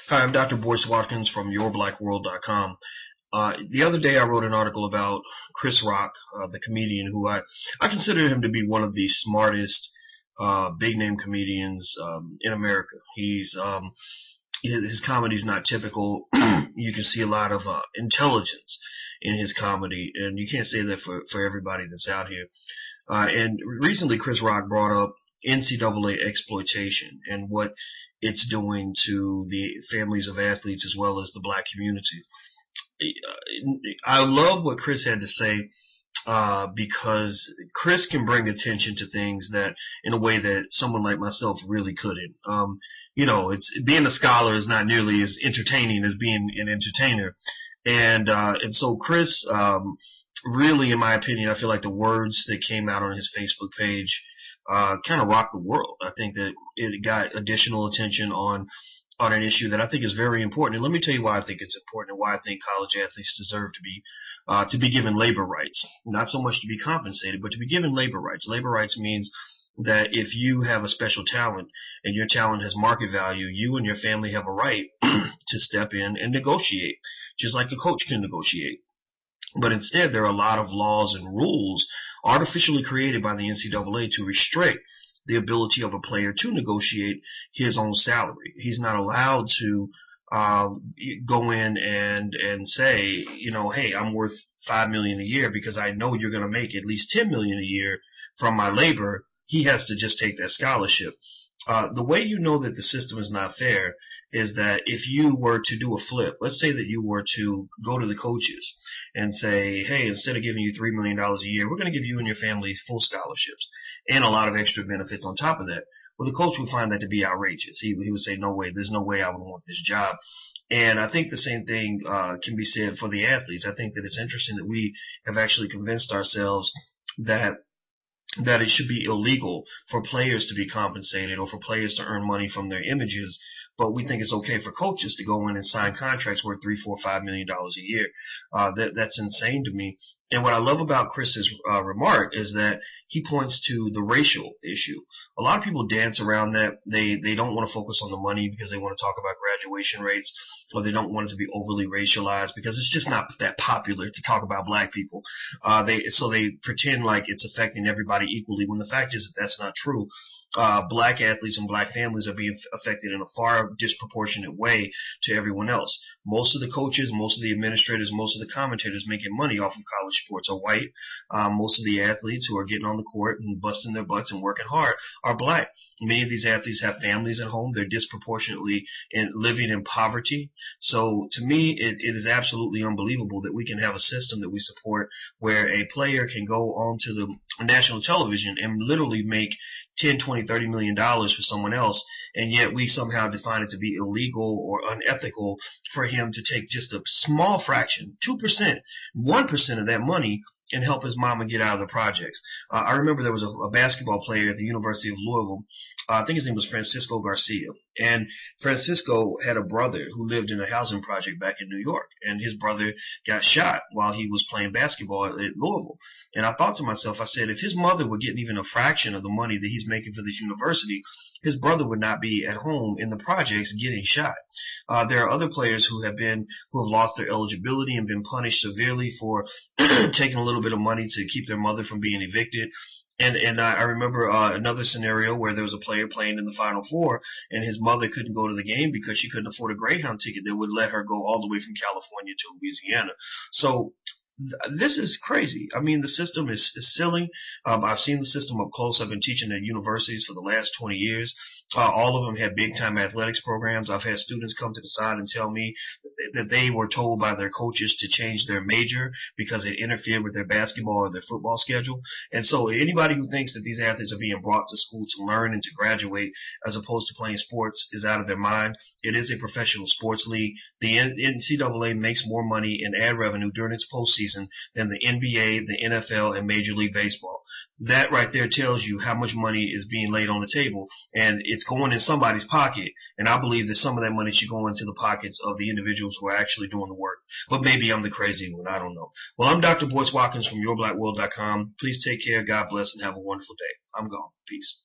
Hi, I'm Dr. Boyce Watkins from yourblackworld.com. The other day I wrote an article about Chris Rock, the comedian, who I consider him to be one of the smartest big name comedians in America. His comedy is not typical. You can see a lot of intelligence in his comedy, and you can't say that for everybody that's out here. And recently, Chris Rock brought up NCAA exploitation and what it's doing to the families of athletes as well as the black community. I love what Chris had to say because Chris can bring attention to things that in a way that someone like myself really couldn't. It's being a scholar is not nearly as entertaining as being an entertainer, and so Chris really, in my opinion, I feel like the words that came out on his Facebook page kind of rocked the world. I think that it got additional attention on an issue that I think is very important. And let me tell you why I think it's important and why I think college athletes deserve to be given labor rights. Not so much to be compensated, but to be given labor rights. Labor rights means that if you have a special talent and your talent has market value, you and your family have a right to step in and negotiate, just like a coach can negotiate. But instead, there are a lot of laws and rules artificially created by the NCAA to restrict the ability of a player to negotiate his own salary. He's not allowed to go in and say, hey, I'm worth $5 million a year because I know you're going to make at least $10 million a year from my labor. He has to just take that scholarship. The way you know that the system is not fair is that if you were to do a flip, let's say that you were to go to the coaches and say, hey, instead of giving you $3 million a year, we're going to give you and your family full scholarships and a lot of extra benefits on top of that. Well, the coach would find that to be outrageous. He would say, no way, there's no way I would want this job. And I think the same thing can be said for the athletes. I think that it's interesting that we have actually convinced ourselves that it should be illegal for players to be compensated or for players to earn money from their images, but we think it's okay for coaches to go in and sign contracts worth $3, $4, $5 million a year. That's insane to me. And what I love about Chris's remark is that he points to the racial issue. A lot of people dance around that. They don't want to focus on the money because they want to talk about graduation rates, or they don't want it to be overly racialized because it's just not that popular to talk about black people. So they pretend like it's affecting everybody equally when the fact is that that's not true. Black athletes and black families are being affected in a far disproportionate way to everyone else. Most of the coaches, most of the administrators, most of the commentators making money off of college sports are white. Most of the athletes who are getting on the court and busting their butts and working hard are black. Many of these athletes have families at home. They're disproportionately living in poverty. So to me, it is absolutely unbelievable that we can have a system that we support where a player can go onto the national television and literally make 10, 20, $30 million for someone else, and yet we somehow define it to be illegal or unethical for him to take just a small fraction, 2%, 1% of that money and help his mama get out of the projects. I remember there was a basketball player at the University of Louisville. I think his name was Francisco Garcia. And Francisco had a brother who lived in a housing project back in New York. And his brother got shot while he was playing basketball at Louisville. And I thought to myself, I said, if his mother were getting even a fraction of the money that he's making for this university, his brother would not be at home in the projects getting shot. There are other players who have lost their eligibility and been punished severely for taking a little bit of money to keep their mother from being evicted. And I remember another scenario where there was a player playing in the Final Four, and his mother couldn't go to the game because she couldn't afford a Greyhound ticket that would let her go all the way from California to Louisiana. So this is crazy. I mean, the system is silly. I've seen the system up close. I've been teaching at universities for the last 20 years. All of them have big-time athletics programs. I've had students come to the side and tell me that they were told by their coaches to change their major because it interfered with their basketball or their football schedule. And so anybody who thinks that these athletes are being brought to school to learn and to graduate as opposed to playing sports is out of their mind. It is a professional sports league. The NCAA makes more money in ad revenue during its postseason than the NBA, the NFL, and Major League Baseball. That right there tells you how much money is being laid on the table, and it's going in somebody's pocket. And I believe that some of that money should go into the pockets of the individuals who are actually doing the work. But maybe I'm the crazy one. I don't know. Well, I'm Dr. Boyce Watkins from yourblackworld.com. Please take care. God bless and have a wonderful day. I'm gone. Peace.